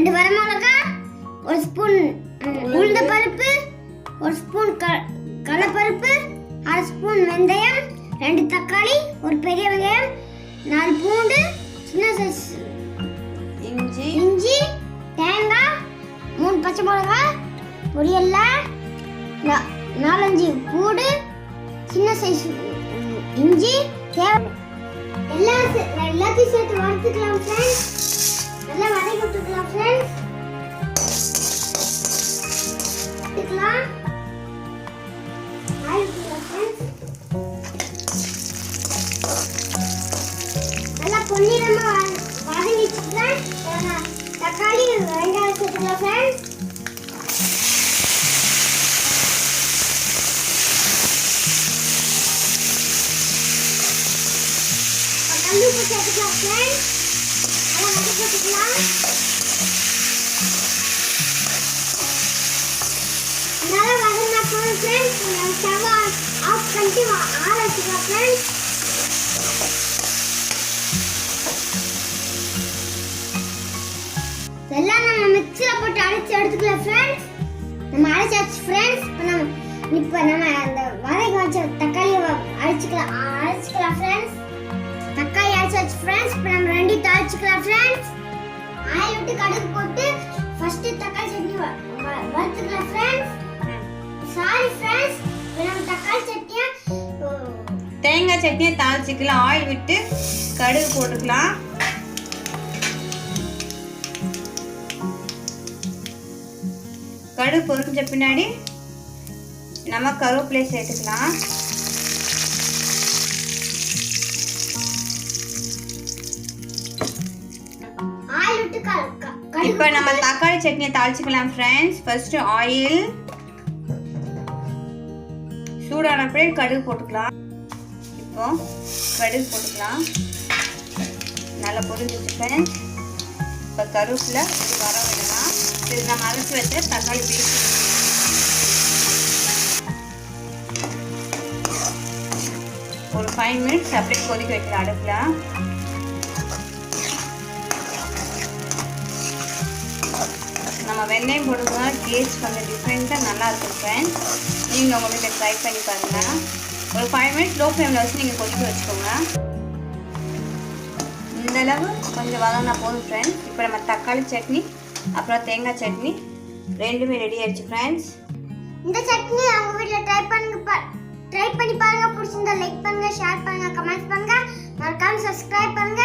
2 வரமிளகாய், 1 ஸ்பூன் உளுந்த பருப்பு, 1 ஸ்பூன் கடலைப்பருப்பு, 1/2 ஸ்பூன் வெந்தயம், 2 தக்காளி, 1 பெரிய வெங்காயம், 4 பூண்டு, சின்ன சைஸ் இஞ்சி, தேங்காய், 3 பச்சை மிளகாய், பொரியல்ல 4-5 பூண்டு, சின்ன சைஸ் இஞ்சி எல்லாத்தையும் சேர்த்து வறுத்துக்கலாம் ஃப்ரெண்ட்ஸ். நல்லா வதக்கி விட்டுக்கலாம் ஃப்ரெண்ட்ஸ். நல்லா பொன்னிறமா வதங்கிச்சுக்கலாம். தக்காளி வெங்காயம் சேர்த்துக்கலாம் ஃப்ரெண்ட்ஸ். கல்லுப்பு சேர்த்துக்கலாம் ஃப்ரெண்ட்ஸ். நல்லா வதக்கி விட்டுக்கலாம். நல்லா வதங்கினா போதும் ஃப்ரெண்ட்ஸ். ஸ்டவ் ஆஃப் பண்ணிட்டு ஆற வச்சுக்கலாம் ஃப்ரெண்ட்ஸ். எல்லாம் நம்ம மிக்ஸில் போட்டு அரைச்சி எடுத்துக்கலாம் ஃப்ரெண்ட்ஸ். நம்ம அரைச்சாச்சு ஃப்ரெண்ட்ஸ். இப்போ நம்ம அந்த வதக்கி வச்ச தக்காளியை அரைச்சிக்கலாம் ஃப்ரெண்ட்ஸ். தக்காளி அரைச்சாச்சு ஃப்ரெண்ட்ஸ். இப்போ நம்ம 2 தாளிச்சுக்கலாம் ஃப்ரெண்ட்ஸ். ஆயில் விட்டு கடுகு போட்டு ஃபர்ஸ்ட் தக்காளி சட்னி வறுத்துக்கலாம் ஃப்ரெண்ட்ஸ். சாரி ஃப்ரெண்ட்ஸ், நம்ம தக்காளி சட்னியை தேங்காய் சட்னியை தாளிச்சுக்கலாம். ஆயில் விட்டு கடுகு போட்டுக்கலாம். கடுகு பொரிஞ்ச பின்னாடி நம்ம கருவேப்பிலை சேர்த்துக்கலாம். இப்போ நம்ம தக்காளி சட்னியை தாளிச்சுக்கலாம் ஃப்ரெண்ட்ஸ். ஃபர்ஸ்ட் ஆயில் சூடானப்பே கடுகு போட்டுக்கலாம். இப்போ கடுகு போட்டுக்கலாம். நல்லா பொரிஞ்சிச்சு ஃப்ரெண்ட்ஸ். இப்போ கருவேப்பிலை இது வர விடலாம். இது நம்ம அரைச்சி வச்ச தக்காளி பேஸ்ட் ஒரு 5 மினிட்ஸ் அப்படியே கொதிக்க வைக்கலாம் அடுப்பில். நம்ம வெந்தயம் போடுறதுனால டேஸ்ட் கொஞ்சம் டிஃப்ரெண்ட்டாக நல்லா இருக்கும் ஃப்ரெண்ட்ஸ். நீங்கள் உங்கள் வீட்டில் ட்ரை பண்ணி பாருங்கள். ஒரு 5 மினிட்ஸ் லோ ஃப்ளேமில் வச்சு நீங்கள் கொதிக்க வச்சுக்கோங்க. இந்தளவு கொஞ்சம் வதங்கினா போதும் ஃப்ரெண்ட்ஸ். இப்போ நம்ம தக்காளி சட்னி அப்புறம் தேங்காய் சட்னி ரெண்டுமே ரெடி ஆயிடுச்சு ஃப்ரெண்ட்ஸ். இந்த சட்னி அவங்க வீட்டில் ட்ரை பண்ணி பாருங்க. பிடிச்சிருந்தா லைக் பண்ணுங்க, ஷேர் பண்ணுங்க, கமெண்ட்ஸ் பண்ணுங்க, மறக்காம சப்ஸ்கிரைப் பண்ணுங்க.